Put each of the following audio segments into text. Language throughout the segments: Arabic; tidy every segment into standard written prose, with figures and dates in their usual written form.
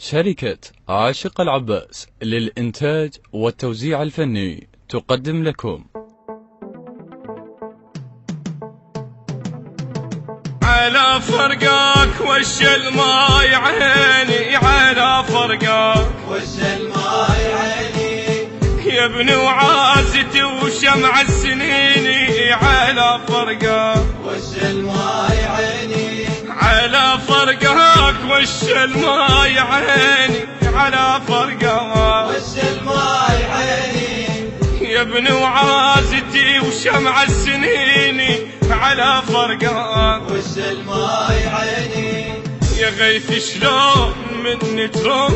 شركة عاشق العباس للإنتاج والتوزيع الفني تقدم لكم على فرقك وش الماي عيني، على فرقك وش الماي عيني يا ابن وعازتي وشمع السنين، على فرقك وش الماي عيني على فرقك وش الماي عيني، على فرقك وش الماي عيني يا ابن وعازتي وشمع السنين، على فرقك وش الماي عيني يا غيث شلون مني تروح،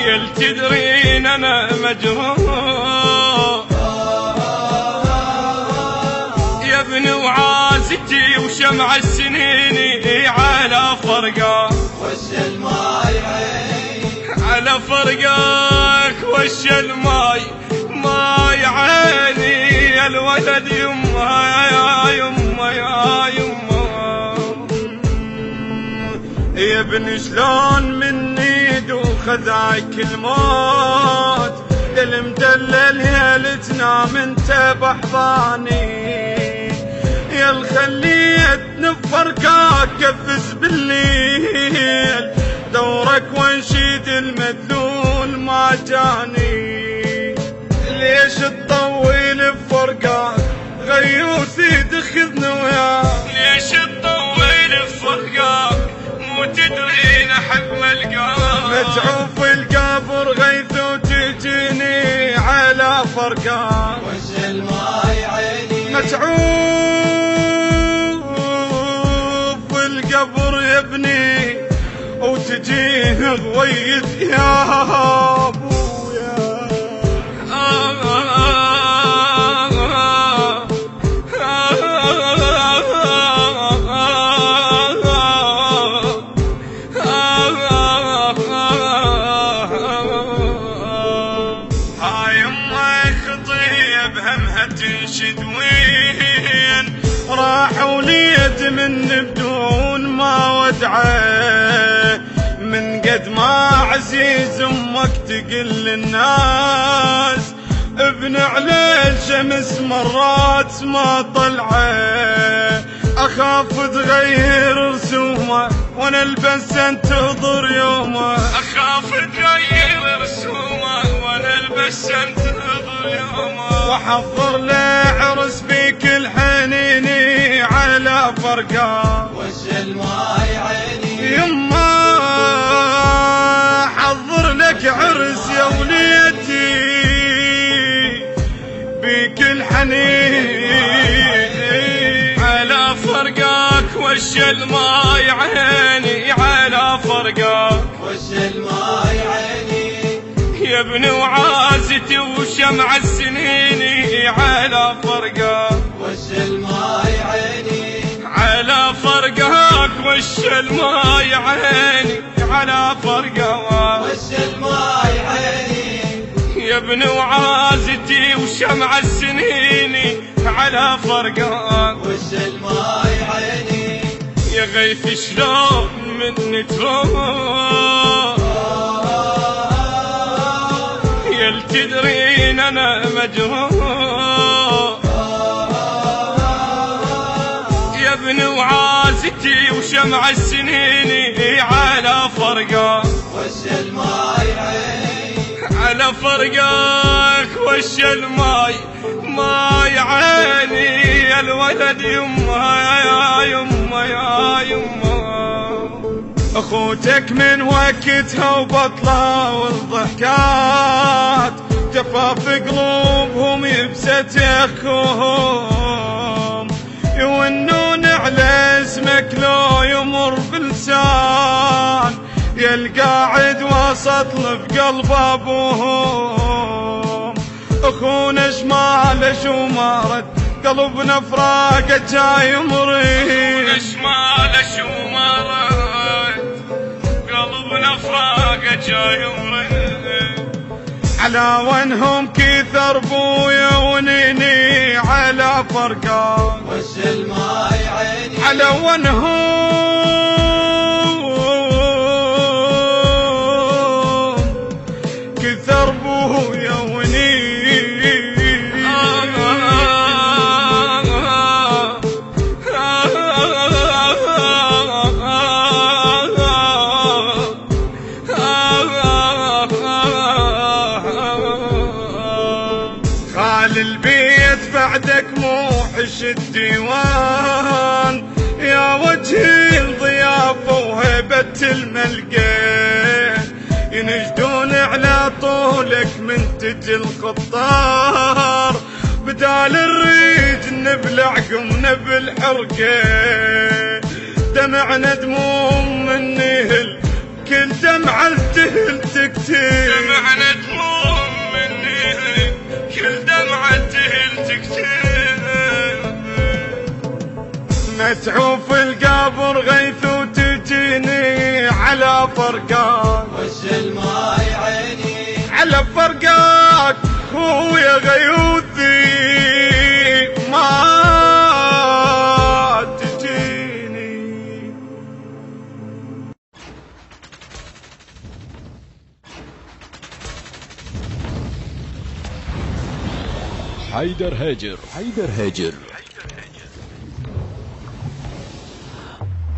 يا تدرين انا مجروح، يا ابن وعازتي وشمع السنين، على فرقك وش الماي عيني على فرقك وش الماي ماي عيني، يا الولد يما يا يما يا يما يا ابن شلون مني دوخذاك الموت، يا المدلل يا لتنام انت بحضاني، يا الخليت نفركاك كفز بالليل، دورك وانشيد المذلول ما جاني، ليش تطول بفرقاك غيوثي تاخذنا وياك، ليش تطول بفرقاك مو تدرين احب ملقاك، متعوف القبر غيث وتجيني على فرقاك وش الماي عيني متعوف القبر يا ابني وتجيه غويت يا ابويا، هاي امك خطيه بهمها تنشد، وين راح وليد من بدون ما ودعه، من قد ما عزيز امك تقل للناس، ابن عليه الشمس مرات ما طلعه، اخاف تغير رسومه وانا البس انتظر يومه، اخاف تغير رسومه وانا البس انتظر يومه، واحضر له عرس بيك الحنيني على فرقاك وش الماي عيني يما حضر لك عرس يا وليتي بيك الحنين، على فرقاك وش الماي عيني، على فرقاك وش الماي عيني يا ابن وعازتي وشمع السنين، على فرقاك وش الماي عيني على فرقاك وش الماي عيني، على فرقاك وش الماي عيني يا ابن وعازتي وشمع السنين، على فرقاك وش الماي عيني يا غيث شلون مني تروح، يا تدرين انا مجروح، يا ابن وعازتي وشمع السنين، على فرقاك وش الماي عيني على فرقاك وش الماي ماي عيني، يا الولد يما يا يما يا يما اخوتك من وقتها وبطلة والضحكات، جفاف قلوبهم يبست اخوهم، يونون على اسمك لو يمر بلسان، يا القاعد وسط بقلب ابوهم، اخونا شمال شمارت قلبنا فراقه جاي مريض، شمال شمارت قلبنا فراقه جاي مريض، على وينهم كثر بويا ونيني على فرقاك وش الماي عيني على وينهم القين ينشدون على طولك من تجي الخطار بدال الريج نبلع قمنا بالحرقين دمعنا دموم من نهل كل دمعة التهل تكتير دمعنا دموم من نهل كل دمعة التهل تكتير مسعوف القبر غيث وتجيني على فرقاك وش الماي عيني على فرقاك هو يا غيوثي ما تجيني. حيدر هاجر